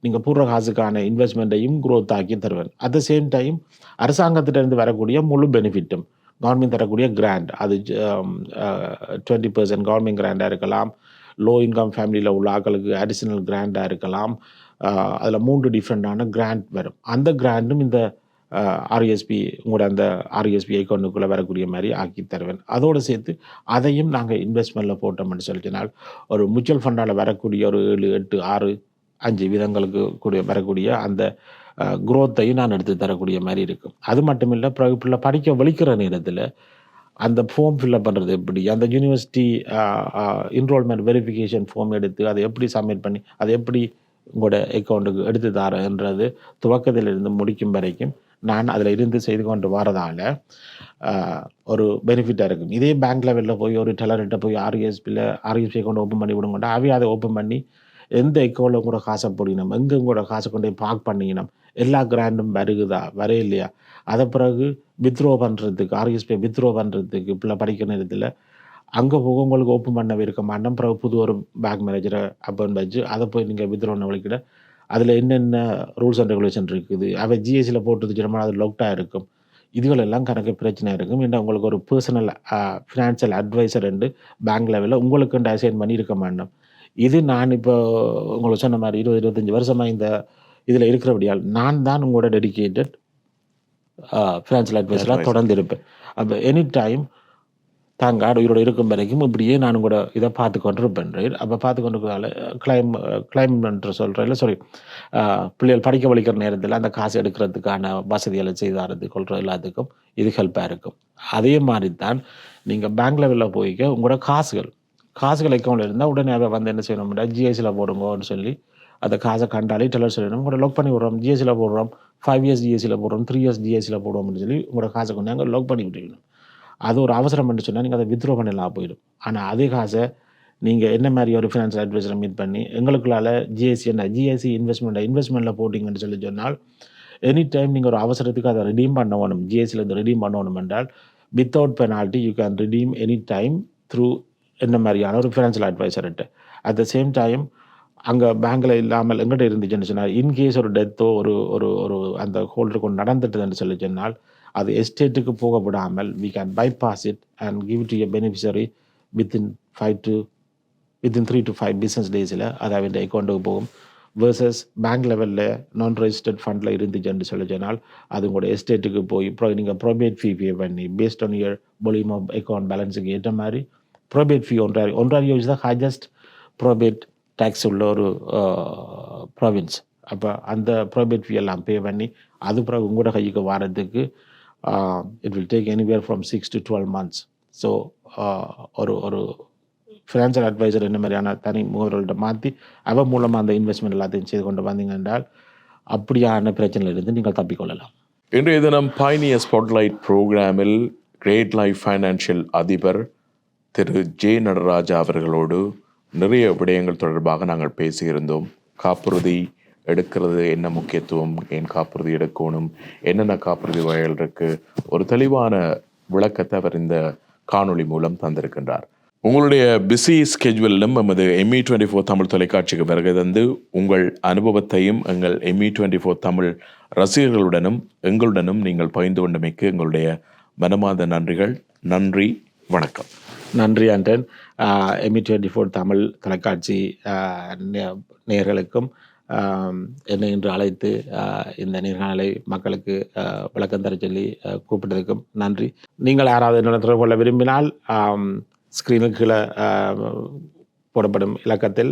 நீங்கள் போடுற காசுக்கான இன்வெஸ்ட்மெண்ட்டையும் க்ரோத் ஆக்கி தருவேன். அட் த சேம் டைம் அரசாங்கத்திட்டேருந்து வரக்கூடிய முழு பெனிஃபிட்டும், கவர்மெண்ட் தரக்கூடிய கிராண்ட், அது 20% கவர்மெண்ட் கிராண்டாக இருக்கலாம், லோ இன்கம் ஃபேமிலியில் உள்ள ஆட்களுக்கு அடிஷ்னல் கிராண்டாக இருக்கலாம். அதில் 3 டிஃப்ரெண்டான கிராண்ட் வரும். அந்த கிராண்டும் இந்த ஆர்எஸ்பி உங்களோட அந்த ஆர்எஸ்பி அக்கௌண்ட்டுக்குள்ளே வரக்கூடிய மாதிரி ஆக்கி தருவேன். அதோடு சேர்த்து அதையும் நாங்கள் இன்வெஸ்ட்மெண்ட்டில் போட்டோம்னு சொல்லிச்சினால் ஒரு மியூச்சுவல் ஃபண்டால் வரக்கூடிய ஒரு 7, 8, 6, 5 விதங்களுக்கு வரக்கூடிய அந்த குரோத்தையும் நான் எடுத்து தரக்கூடிய மாதிரி இருக்கும். அது மட்டும் இல்லை, பிள்ளை படிக்க வலிக்கிற நேரத்தில் அந்த ஃபார்ம் ஃபில்அப் பண்ணுறது எப்படி, அந்த யூனிவர்சிட்டி என்ரோல்மெண்ட் வெரிஃபிகேஷன் ஃபார்ம் எடுத்து அதை எப்படி சப்மிட் பண்ணி அதை எப்படி உங்களோட அக்கௌண்ட்டுக்கு எடுத்து தரேன்றது துவக்கத்திலிருந்து முடிக்கும் வரைக்கும் நான் அதில் இருந்து செய்து கொண்டு வரதால் ஒரு பெனிஃபிட்டாக இருக்கும். இதே பேங்க் லெவலில் போய் ஒரு டெலர்கிட்ட போய் ஆர்எஸ்பி அக்கௌண்ட் ஓப்பன் பண்ணி விடுங்கண்டா, அவை அதை ஓப்பன் பண்ணி எந்த அக்கௌண்ட்டில் கூட காசை போடினோம், எங்கே கூட காசை கொண்டு போய் பார்க் பண்ணிக்கணும், எல்லா கிராண்டும் வருகுதா வரையிலையா, அதை பிறகு வித்ட்ரோ பண்ணுறதுக்கு ஆர்எஸ்பி வித்ட்ரோ பண்ணுறதுக்கு பிள்ளை படிக்கிற நேரத்தில் அங்கே போக உங்களுக்கு ஓப்பன் பண்ண இருக்க மாட்டோம். பிறகு புது ஒரு பேங்க் மேனேஜரை அப்பாயின்ட் வச்சு அதை போய் நீங்கள் வித்ட்ரோ வலிக்கிட அதில் என்னென்ன ரூல்ஸ் அண்ட் ரெகுலேஷன் இருக்குது, அவை ஜிஎஸ்சியில் போட்டுச்சுன்னா அது லாக்டாக இருக்கும். இதுகளெல்லாம் கணக்கு பிரச்சனை இருக்கும். ஏன்னா உங்களுக்கு ஒரு பர்சனல் ஃபினான்ஷியல் அட்வைசர் ரெண்டு பேங்க் லெவலில் உங்களுக்கு அசைன் பண்ணி இருக்க மாட்டோம். இது நான் இப்போ உங்களுக்கு சொன்ன மாதிரி 20-25 வருஷமாக இந்த இதில் இருக்கிறபடியால் நான் தான் உங்களோட டெடிக்கேட்டட் ஃபினான்ஷியல் அட்வைஸராக தொடர்ந்து இருப்பேன். அப்போ எனி டைம் தாங்க உயிரோடு இருக்கும் வரைக்கும் இப்படியே நானும் கூட இதை பார்த்து கொண்டிருப்பேன். அப்போ பார்த்து கொண்டிருக்கிறதால கிளைம் என்று சொல்கிறேன் சாரி பிள்ளைகள் படிக்க வலிக்கிற நேரத்தில் அந்த காசு எடுக்கிறதுக்கான வசதிகளை செய்தாரது கொள்கிற எல்லாத்துக்கும் இது ஹெல்ப்பாக இருக்கும். அதே மாதிரி தான் நீங்கள் பேங்க் லெவலில் போய்க்க உங்களோட காசுகள் அக்கௌண்ட்டில் இருந்தால் உடனே அதை வந்து என்ன செய்யணும்னா ஜிஎஸ்சியில் போடுங்கன்னு சொல்லி அந்த காசை கண்டாலே டெலர் சொல்லணும். உங்களோட லாக் பண்ணி விடுறோம், ஜிஎஸ்சியில் போடுறோம், 5 years ஜிஎஸ்சியில் போடுறோம், 3 years ஜிஎஸ்சியில் போடுவோம்னு சொல்லி உங்களோட காசை கொண்டு அங்கே லாக் பண்ணி விட்டுருக்கணும். அது ஒரு அவசரம் என்று சொன்னால் நீங்கள் அதை வித்ட்ரா பண்ணலாம் போயிடும். ஆனால் அதே காசை நீங்கள் என்ன மாதிரி ஒரு ஃபினான்ஷியல் அட்வைசரை மீட் பண்ணி எங்களுக்குள்ளால் ஜிஎஸ்சி இன்வெஸ்ட்மெண்ட்டில் போட்டிங்கன்னு சொல்லி சொன்னால் எனி டைம் நீங்கள் ஒரு அவசரத்துக்கு அதை ரிடீம் பண்ண வேணும், ஜிஎஸ்சிலேருந்து ரிடீம் பண்ண வேணும் என்றால் without penalty you can redeem any time through என்ன மாதிரியான ஒரு ஃபினான்ஷியல் அட்வைசர்கிட்ட. அட் த சேம் டைம் அங்கே பேங்கில் இல்லாமல் எங்கிட்ட இருந்துச்சுன்னு சொன்னால் இன்கேஸ் ஒரு டெத்தோ ஒரு அந்த ஹோல்டருக்கு ஒன்று நடந்துட்டுதுன்னு சொல்லி சொன்னால் அது எஸ்டேட்டுக்கு போக விடாமல் we can bypass it and give it to a beneficiary within 3 to 5 business daysல அது அவன் அக்கௌண்ட்டுக்கு போகும். வேர்சஸ் பேங்க் லெவலில் நான் ரெஜிஸ்டர்ட் ஃபண்டில் இருந்துச்சுன்னு சொல்லி சொன்னால் அது உங்களோட எஸ்டேட்டுக்கு போய் நீங்கள் ப்ரோபேட் ஃபீ பே பண்ணி based on your volume of account பேலன்ஸுக்கு ஏற்ற மாதிரி probate fee Ontario is the highest probate tax உள்ள ஒரு ப்ராவின்ஸ். அப்போ அந்த ப்ரோபேட் ஃபீ எல்லாம் பே பண்ணி அது பிறகு உங்களோட கைக்கு வரதுக்கு it will take anywhere from 6 to 12 months. So ஒரு ஃபினான்ஷியல் அட்வைசர் என்ன மாதிரியான தனி முகவர்கள்ட்ட மாற்றி அவன் மூலமாக அந்த இன்வெஸ்ட்மெண்ட் எல்லாத்தையும் செய்து கொண்டு வந்தீங்க என்றால் அப்படியான பிரச்சனையிலிருந்து நீங்கள் தப்பிக்கொள்ளலாம். இன்றைய தினம் பைனியர் ஸ்பாட்லைட் ப்ரோக்ராமில் கிரேட் லைஃப் ஃபைனான்ஷியல் அதிபர் திரு ஜே நடராஜா அவர்களோடு நிறைய விடயங்கள் தொடர்பாக நாங்கள் பேசியிருந்தோம். காப்புறுதி எடுக்கிறது என்ன முக்கியத்துவம், ஏன் காப்புறுதி எடுக்கணும், என்னென்ன காப்புறுதி வகைகள் இருக்குது, ஒரு தெளிவான விளக்கத்தை அவர் இந்த காணொளி மூலம் தந்திருக்கின்றார். உங்களுடைய பிஸி ஸ்கெட்யூலிலும் நமது ME24 தமிழ் தொலைக்காட்சிக்கு வருகை தந்து உங்கள் அனுபவத்தையும் எங்கள் ME24 தமிழ் ரசிகர்களுடனும் எங்களுடனும் நீங்கள் பகிர்ந்து கொண்டமைக்கு எங்களுடைய மனமார்ந்த நன்றிகள். நன்றி, வணக்கம். நன்றி ஆண்டன். ME24 தமிழ் தொலைக்காட்சி நேயர்களுக்கும் என்னை இன்று அழைத்து இந்த நேர்காணலை மக்களுக்கு விளக்கம் தர சொல்லி கூப்பிட்டதுக்கும் நன்றி. நீங்கள் யாராவது என்னோட தொடர்பு கொள்ள விரும்பினால் ஸ்க்ரீனுக்கு கீழே போடப்படும் இலக்கத்தில்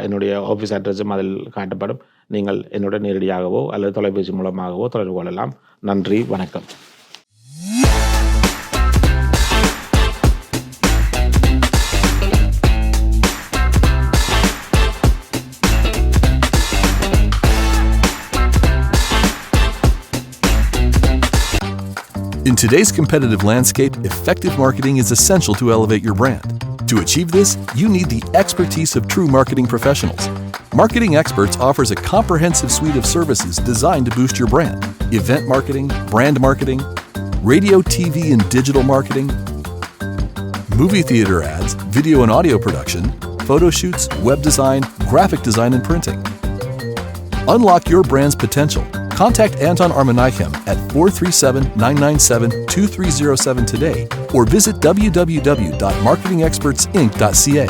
என்னுடைய ஆஃபீஸ் அட்ரஸும் அதில் காட்டப்படும். நீங்கள் என்னோட நேரடியாகவோ அல்லது தொலைபேசி மூலமாகவோ தொடர்பு கொள்ளலாம். நன்றி, வணக்கம். In today's competitive landscape, effective marketing is essential to elevate your brand. To achieve this, you need the expertise of true marketing professionals. Marketing Experts offers a comprehensive suite of services designed to boost your brand: event marketing, brand marketing, radio, TV, and digital marketing, movie theater ads, video and audio production, photo shoots, web design, graphic design, and printing. Unlock your brand's potential. Contact Anton Armanayhem at 437-997-2307 today or visit www.marketingexpertsinc.ca.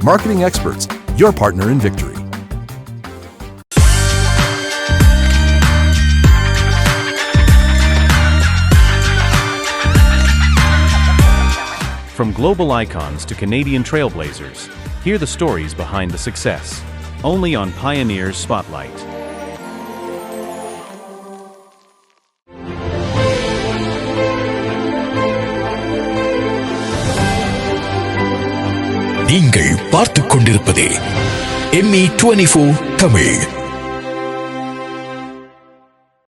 Marketing Experts, your partner in victory. From global icons to Canadian trailblazers, hear the stories behind the success. Only on Pioneers Spotlight. நீங்கள் பார்த்துக் கொண்டிருப்பது ME24 Tamil.